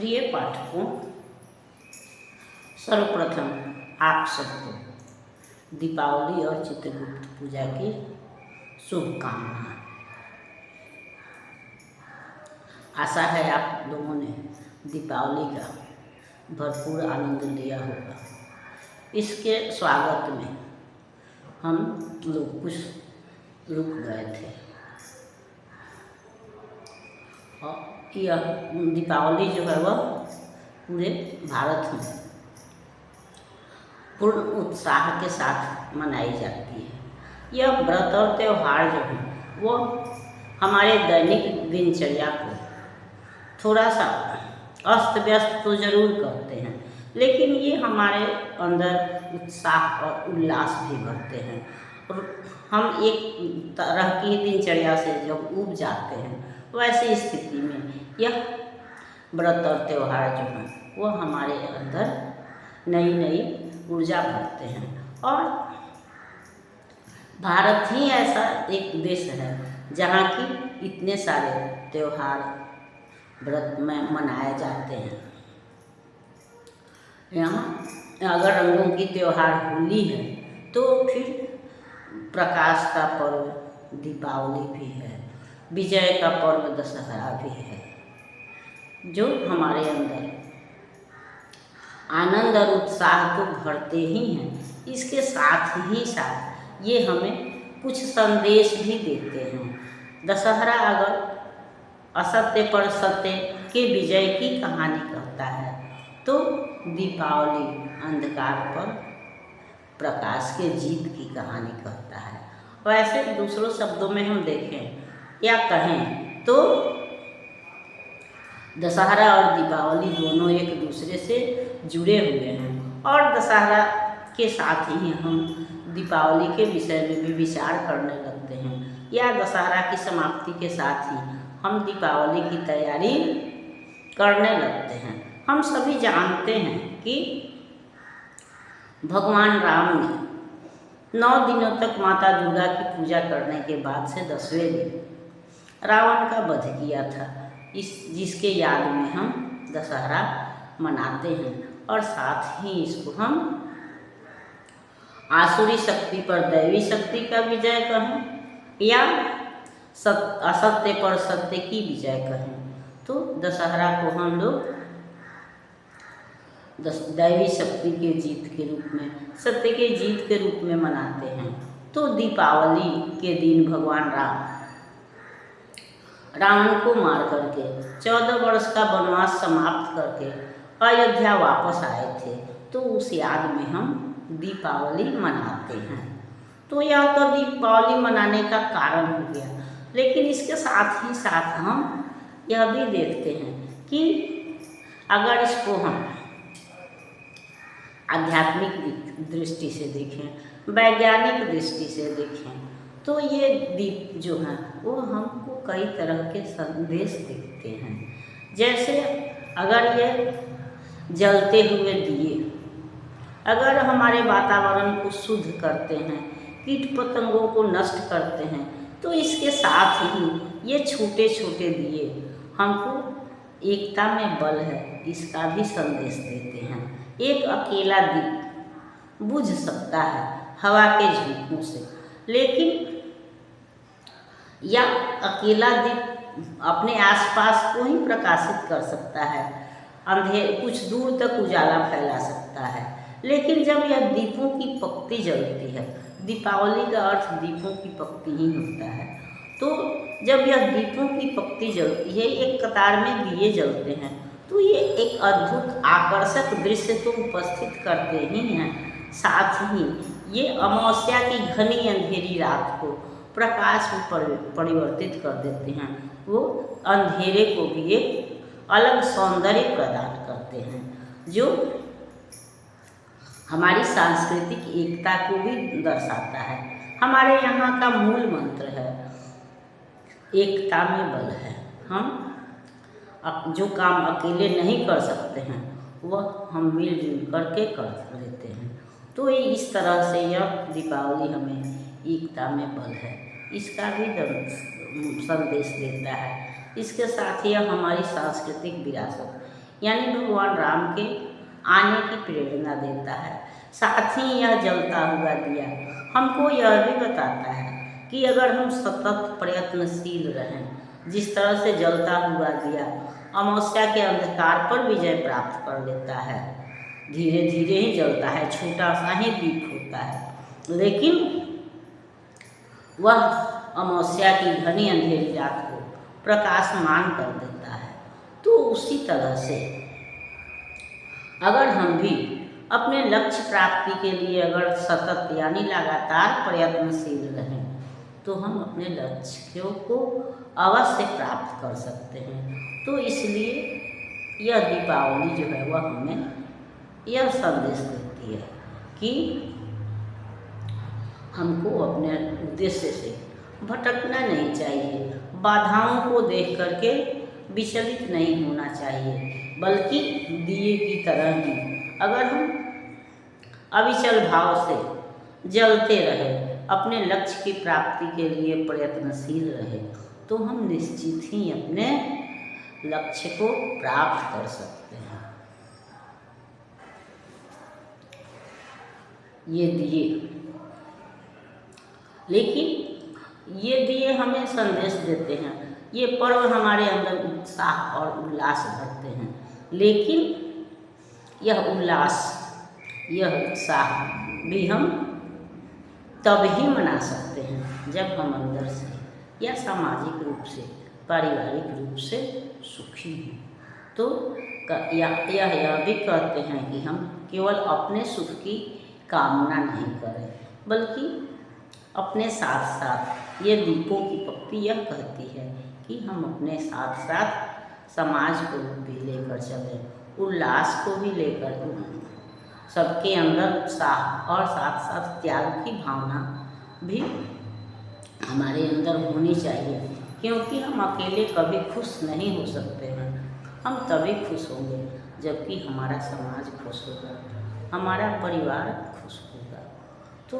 प्रिय पाठकों, सर्वप्रथम आप सबको दीपावली और चित्रगुप्त पूजा की शुभकामनाएं। आशा है आप लोगों ने दीपावली का भरपूर आनंद लिया होगा। इसके स्वागत में हम लोग कुछ रुक गए थे और यह दीपावली जो है वह पूरे भारत में पूर्ण उत्साह के साथ मनाई जाती है। यह व्रत और त्यौहार जो है वो हमारे दैनिक दिनचर्या को थोड़ा सा अस्त व्यस्त तो जरूर करते हैं, लेकिन ये हमारे अंदर उत्साह और उल्लास भी भरते हैं और हम एक तरह की दिनचर्या से जब ऊब जाते हैं, वैसी स्थिति में यह व्रत और त्यौहार जो हैं वो हमारे अंदर नई नई ऊर्जा भरते हैं। और भारत ही ऐसा एक देश है जहाँ की इतने सारे त्यौहार व्रत में मनाए जाते हैं। यहाँ अगर रंगों की त्यौहार होली है तो फिर प्रकाश का पर्व दीपावली भी है, विजय का पर्व दशहरा भी है, जो हमारे अंदर आनंद और उत्साह तो भरते ही हैं। इसके साथ ही साथ ये हमें कुछ संदेश भी देते हैं। दशहरा अगर असत्य पर सत्य के विजय की कहानी कहता है तो दीपावली अंधकार पर प्रकाश के जीत की कहानी कहता है। वैसे दूसरों शब्दों में हम देखें या कहें तो दशहरा और दीपावली दोनों एक दूसरे से जुड़े हुए हैं और दशहरा के साथ ही हम दीपावली के विषय में भी विचार करने लगते हैं, या दशहरा की समाप्ति के साथ ही हम दीपावली की तैयारी करने लगते हैं। हम सभी जानते हैं कि भगवान राम ने 9 दिनों तक माता दुर्गा की पूजा करने के बाद से 10वें दिन रावण का वध किया था, जिसके याद में हम दशहरा मनाते हैं और साथ ही इसको हम आसुरी शक्ति पर दैवी शक्ति का विजय कहें या असत्य पर सत्य की विजय कहें, तो दशहरा को हम लोग दैवी शक्ति के जीत के रूप में, सत्य के जीत के रूप में मनाते हैं। तो दीपावली के दिन भगवान रावण को मार करके 14 वर्ष का वनवास समाप्त करके अयोध्या वापस आए थे, तो उस याद में हम दीपावली मनाते हैं। तो यह तो दीपावली मनाने का कारण हो गया, लेकिन इसके साथ ही साथ हम यह भी देखते हैं कि अगर इसको हम आध्यात्मिक दृष्टि से देखें, वैज्ञानिक दृष्टि से देखें, तो ये दीप जो हैं वो हमको कई तरह के संदेश देते हैं। जैसे अगर ये जलते हुए दिए अगर हमारे वातावरण को शुद्ध करते हैं, कीट पतंगों को नष्ट करते हैं, तो इसके साथ ही ये छोटे छोटे दिए हमको एकता में बल है इसका भी संदेश देते हैं। एक अकेला दीप बुझ सकता है हवा के झोंकों से, लेकिन यह अकेला दीप अपने आसपास को ही प्रकाशित कर सकता है, कुछ दूर तक उजाला फैला सकता है। लेकिन जब यह दीपों की पक्ति जलती है, दीपावली का अर्थ दीपों की पक्ति ही होता है, तो जब यह दीपों की पक्ति जलती है, एक कतार में दिए जलते हैं, तो ये एक अद्भुत आकर्षक दृश्य तो उपस्थित करते ही हैं, साथ ही ये अमावस्या की घनी अंधेरी रात को प्रकाश में परिवर्तित कर देते हैं। वो अंधेरे को भी एक अलग सौंदर्य प्रदान करते हैं, जो हमारी सांस्कृतिक एकता को भी दर्शाता है। हमारे यहाँ का मूल मंत्र है एकता में बल है। हम जो काम अकेले नहीं कर सकते हैं वह हम मिलजुल करके कर लेते हैं। तो इस तरह से यह दीपावली हमें एकता में बल है इसका भी संदेश देता है। इसके साथ ही हमारी सांस्कृतिक विरासत यानी भगवान राम के आने की प्रेरणा देता है। साथ ही यह जलता हुआ दिया हमको यह भी बताता है कि अगर हम सतत प्रयत्नशील रहें, जिस तरह से जलता हुआ दिया अमावस्या के अंधकार पर विजय प्राप्त कर लेता है, धीरे धीरे ही जलता है, छोटा सा ही दीप होता है, लेकिन वह अमावस्या की घनी अंधेरी रात को प्रकाशमान कर देता है। तो उसी तरह से अगर हम भी अपने लक्ष्य प्राप्ति के लिए अगर सतत यानी लगातार प्रयत्नशील रहें तो हम अपने लक्ष्यों को अवश्य प्राप्त कर सकते हैं। तो इसलिए यह दीपावली जो है वह हमें यह संदेश देती है कि हमको अपने उद्देश्य से भटकना नहीं चाहिए, बाधाओं को देख करके विचलित नहीं होना चाहिए, बल्कि दिए की तरह ही अगर हम अविचल भाव से जलते रहे, अपने लक्ष्य की प्राप्ति के लिए प्रयत्नशील रहे, तो हम निश्चित ही अपने लक्ष्य को प्राप्त कर सकते हैं। ये दिए, लेकिन ये दिए हमें संदेश देते हैं, ये पर्व हमारे अंदर उत्साह और उल्लास भरते हैं, लेकिन यह उल्लास यह उत्साह भी हम तब ही मना सकते हैं जब हम अंदर से या सामाजिक रूप से, पारिवारिक रूप से सुखी हैं। तो यह भी कहते हैं कि हम केवल अपने सुख की कामना नहीं करें, बल्कि अपने साथ साथ ये दीपों की पंक्ति यह कहती है कि हम अपने साथ साथ समाज को भी लेकर चलें, उल्लास को भी लेकर, सबके अंदर उत्साह और साथ साथ त्याग की भावना भी हमारे अंदर होनी चाहिए, क्योंकि हम अकेले कभी खुश नहीं हो सकते हैं। हम तभी खुश होंगे जबकि हमारा समाज खुश होगा, हमारा परिवार खुश होगा। तो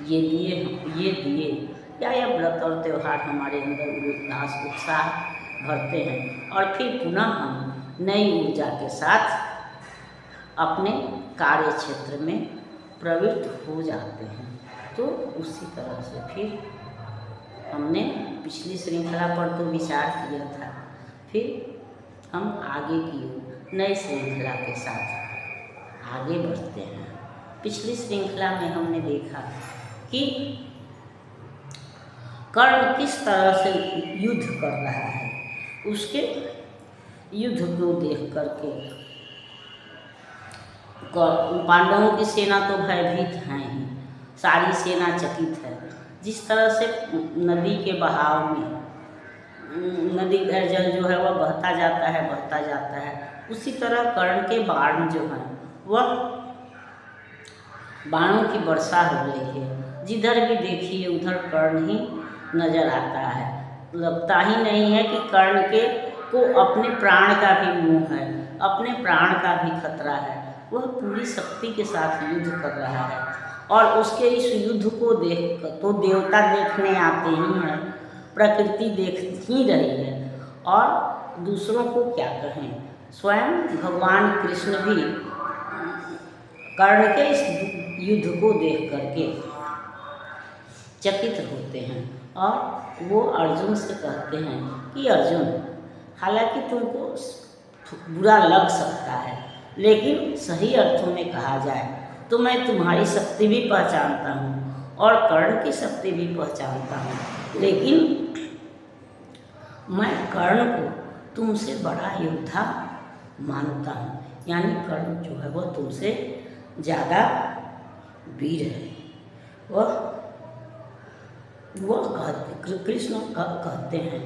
ये दिए या यह व्रत और त्यौहार हमारे अंदर उल्लास उत्साह भरते हैं और फिर पुनः हम नई ऊर्जा के साथ अपने कार्य क्षेत्र में प्रवृत्त हो जाते हैं। तो उसी तरह से फिर हमने पिछली श्रृंखला पर तो विचार किया था, फिर हम आगे की नई श्रृंखला के साथ आगे बढ़ते हैं। पिछली श्रृंखला में हमने देखा कि कर्ण किस तरह से युद्ध कर रहा है, उसके युद्ध को देख करके पांडवों की सेना तो भयभीत है ही, सारी सेना चकित है। जिस तरह से नदी के बहाव में नदी का जल जो है वह बहता जाता है, उसी तरह कर्ण के बाण जो हैं वह बाणों की वर्षा हो रही है। जिधर भी देखिए उधर कर्ण ही नजर आता है। लगता ही नहीं है कि कर्ण के को अपने प्राण का भी मोह है, अपने प्राण का भी खतरा है। वह पूरी शक्ति के साथ युद्ध कर रहा है और उसके इस युद्ध को देख तो देवता देखने आते ही हैं, प्रकृति देख ही रही है, और दूसरों को क्या कहें, स्वयं भगवान कृष्ण भी कर्ण के इस युद्ध को देख करके चकित होते हैं और वो अर्जुन से कहते हैं कि अर्जुन, हालांकि तुमको बुरा लग सकता है, लेकिन सही अर्थों में कहा जाए तो मैं तुम्हारी शक्ति भी पहचानता हूँ और कर्ण की शक्ति भी पहचानता हूँ, लेकिन मैं कर्ण को तुमसे बड़ा योद्धा मानता हूँ। यानी कर्ण जो है वह तुमसे ज़्यादा वीर है। कृष्ण कहते हैं,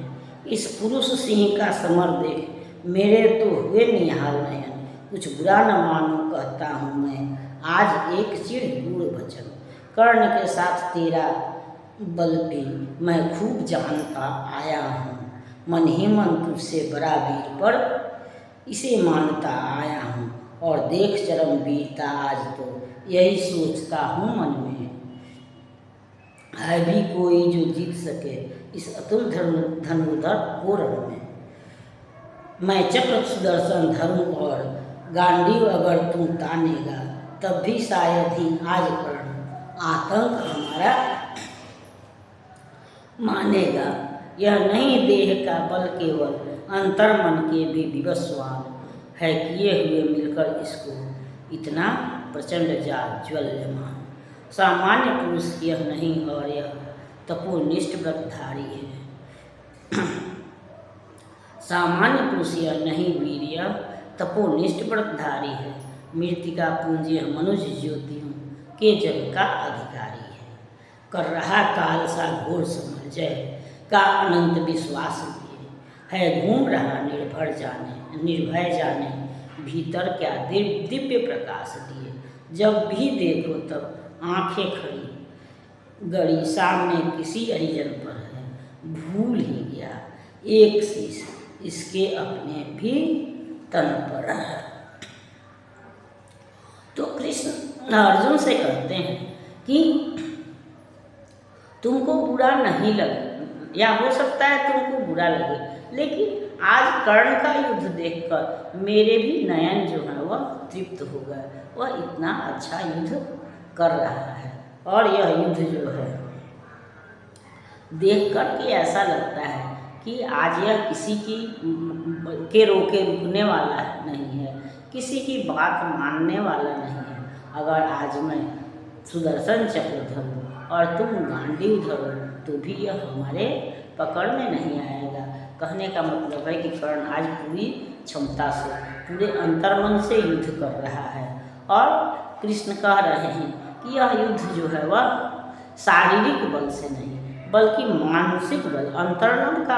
इस पुरुष सिंह का समर देख मेरे तो हुए निहाल नयन, कुछ बुरा न मानो कहता हूँ मैं, आज एक चिड़ दूर वचन, कर्ण के साथ तेरा बल भी मैं खूब जानता आया हूँ, मन ही मन तुझसे बड़ा वीर पर इसे मानता आया हूँ, और देख चरम वीरता आज तो यही सोचता हूँ मन में, है भी कोई जो जीत सके इस अतुल धनुर्धर को रण में। मैं चक्र सुदर्शन धरूं और गांडीव अगर तू तानेगा, तब भी शायद ही आज कर्ण आतंक हमारा मानेगा। यह नहीं देह का बल, केवल अंतर मन के भी विवस्वान है, किए हुए मिलकर इसको इतना प्रचंड ज्वल्यमान। सामान्य पुरुष यह नहीं, और यह तपोनिष्ठ व्रतधारी है। सामान्य पुरुष यह नहीं वीर, यह तपोनिष्ठ व्रतधारी है। मृतिका पूंजी मनुज ज्योतियों के जग का अधिकारी है। कर रहा काल सा घोर समर्जय का अनंत विश्वास लिए, है घूम रहा निर्भय जाने भीतर क्या दिव्य प्रकाश दिए। जब भी देखो तब आंखें खड़ी गड़ी, सामने किसी हरिजन पर है, भूल ही गया एक शीश इसके अपने भी तन पर है। तो कृष्ण अर्जुन से कहते हैं कि तुमको बुरा नहीं लगे, या हो सकता है तुमको बुरा लगे, लेकिन आज कर्ण का युद्ध देखकर मेरे भी नयन जो है वह तृप्त हो गए। वह इतना अच्छा युद्ध कर रहा है, और यह युद्ध जो है देख कर के ऐसा लगता है कि आज यह किसी की के रोके रुकने वाला नहीं है, किसी की बात मानने वाला नहीं है। अगर आज मैं सुदर्शन चक्र धरूं और तुम गांडीव धरो, तो भी यह हमारे पकड़ में नहीं आएगा। कहने का मतलब है कि कर्ण आज पूरी क्षमता से, पूरे अंतर्मन से युद्ध कर रहा है। और कृष्ण कह रहे हैं कि यह युद्ध जो है वह शारीरिक बल से नहीं, बल्कि मानसिक बल, अंतर्मन का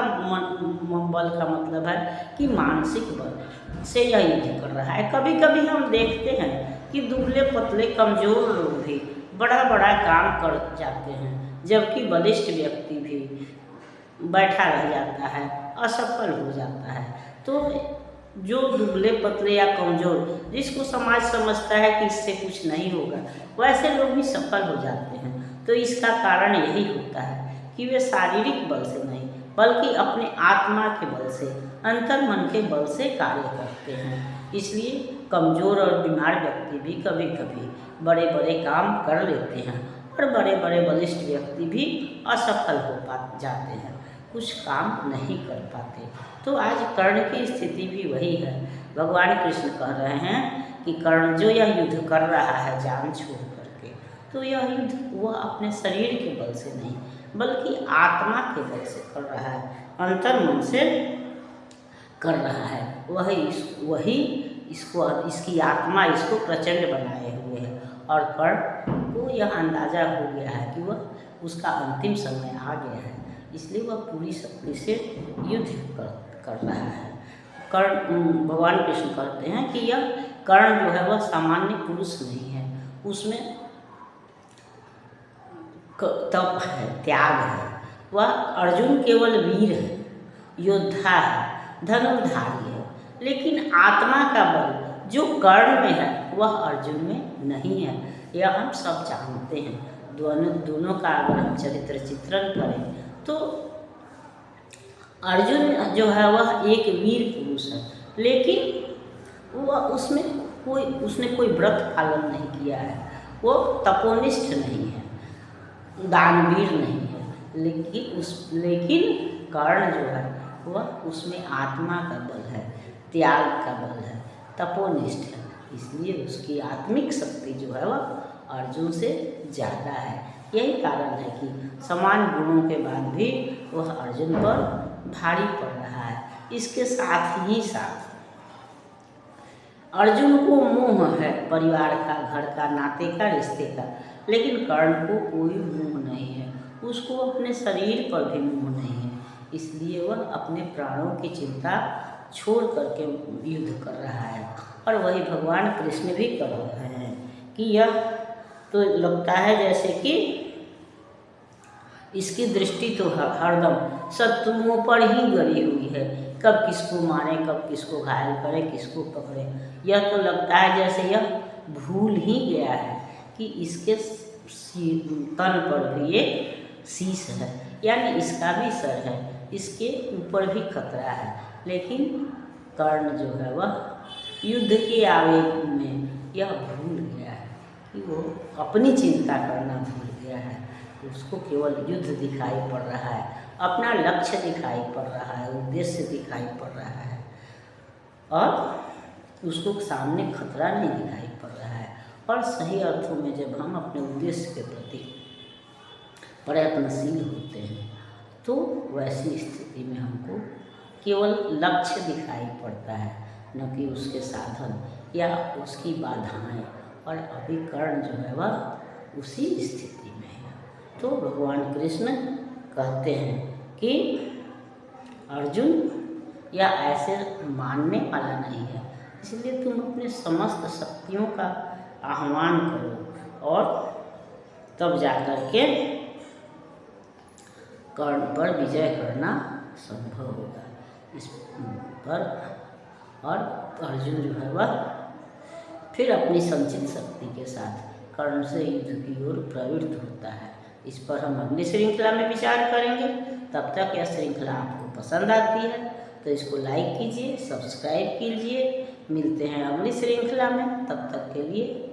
बल का मतलब है कि मानसिक बल से यह युद्ध कर रहा है। कभी कभी हम देखते हैं कि दुबले पतले कमज़ोर लोग भी बड़ा बड़ा काम कर जाते हैं, जबकि बलिष्ठ व्यक्ति भी बैठा रह जाता है, असफल हो जाता है। तो जो दुबले पतले या कमज़ोर, जिसको समाज समझता है कि इससे कुछ नहीं होगा, वैसे लोग भी सफल हो जाते हैं। तो इसका कारण यही होता है कि वे शारीरिक बल से नहीं, बल्कि अपने आत्मा के बल से, अंतर मन के बल से कार्य करते हैं। इसलिए कमज़ोर और बीमार व्यक्ति भी कभी कभी बड़े बड़े काम कर लेते हैं, और बड़े बड़े बलिष्ठ व्यक्ति भी असफल हो जाते हैं, कुछ काम नहीं कर पाते। तो आज कर्ण की स्थिति भी वही है। भगवान कृष्ण कह रहे हैं कि कर्ण जो यह युद्ध कर रहा है जान छोड़ करके, तो यह युद्ध वह अपने शरीर के बल से नहीं, बल्कि आत्मा के बल से कर रहा है, अंतर मन से कर रहा है। वही इसकी आत्मा इसको प्रचंड बनाए हुए है, और कर्ण को यह अंदाज़ा हो गया है कि वह उसका अंतिम समय आ गया है, इसलिए वह पूरी शक्ति से युद्ध कर रहा है। कर्ण, भगवान कृष्ण कहते हैं कि यह कर्ण जो है वह सामान्य पुरुष नहीं है, उसमें तप है, त्याग है। वह अर्जुन केवल वीर है, योद्धा है, धनुर्धारी है, लेकिन आत्मा का बल जो कर्ण में है वह अर्जुन में नहीं है। यह हम सब जानते हैं। दोनों का अगर हम चरित्र चित्रण करें तो अर्जुन जो है वह एक वीर पुरुष है, लेकिन वह उसने कोई व्रत पालन नहीं किया है, वो तपोनिष्ठ नहीं है, दानवीर नहीं है, लेकिन कर्ण जो है वह उसमें आत्मा का बल है, त्याग का बल है, तपोनिष्ठ है। इसलिए उसकी आत्मिक शक्ति जो है वह अर्जुन से ज़्यादा है। यही कारण है कि समान गुणों के बाद भी वह अर्जुन पर भारी पड़ रहा है। इसके साथ ही साथ अर्जुन को मोह है परिवार का, घर का, नाते का, रिश्ते का, लेकिन कर्ण को कोई मोह नहीं है, उसको अपने शरीर पर भी मोह नहीं है। इसलिए वह अपने प्राणों की चिंता छोड़ करके युद्ध कर रहा है। और वही भगवान कृष्ण भी कर रहे हैं कि यह तो लगता है जैसे कि इसकी दृष्टि तो हरदम शत्रुओं पर ही गड़ी हुई है, कब किसको मारे, कब किसको घायल करे, किसको पकड़े। यह तो लगता है जैसे यह भूल ही गया है कि इसके तन पर भी एक शीश है, यानी इसका भी सर है, इसके ऊपर भी खतरा है, लेकिन कर्ण जो है वह युद्ध के आवेग में यह भूल गया है कि वो अपनी चिंता करना भूल गया है। उसको केवल युद्ध दिखाई पड़ रहा है, अपना लक्ष्य दिखाई पड़ रहा है, उद्देश्य दिखाई पड़ रहा है और उसको सामने खतरा नहीं दिखाई पड़ रहा है। और सही अर्थों में जब हम अपने उद्देश्य के प्रति प्रयत्नशील होते हैं तो वैसी स्थिति में हमको केवल लक्ष्य दिखाई पड़ता है, न कि उसके साधन या उसकी बाधाएं। और अभी कर्ण जो है वह उसी स्थिति में है। तो भगवान कृष्ण कहते हैं कि अर्जुन यह ऐसे मानने वाला नहीं है, इसलिए तुम अपने समस्त शक्तियों का आह्वान करो और तब जाकर के कर्ण पर विजय करना संभव होगा। इस पर और अर्जुन जो है वह फिर अपनी संचित शक्ति के साथ कर्ण से युद्ध की ओर प्रवृत्त होता है। इस पर हम अगली श्रृंखला में विचार करेंगे। तब तक यह श्रृंखला आपको पसंद आती है तो इसको लाइक कीजिए, सब्सक्राइब कीजिए। मिलते हैं अगली श्रृंखला में, तब तक के लिए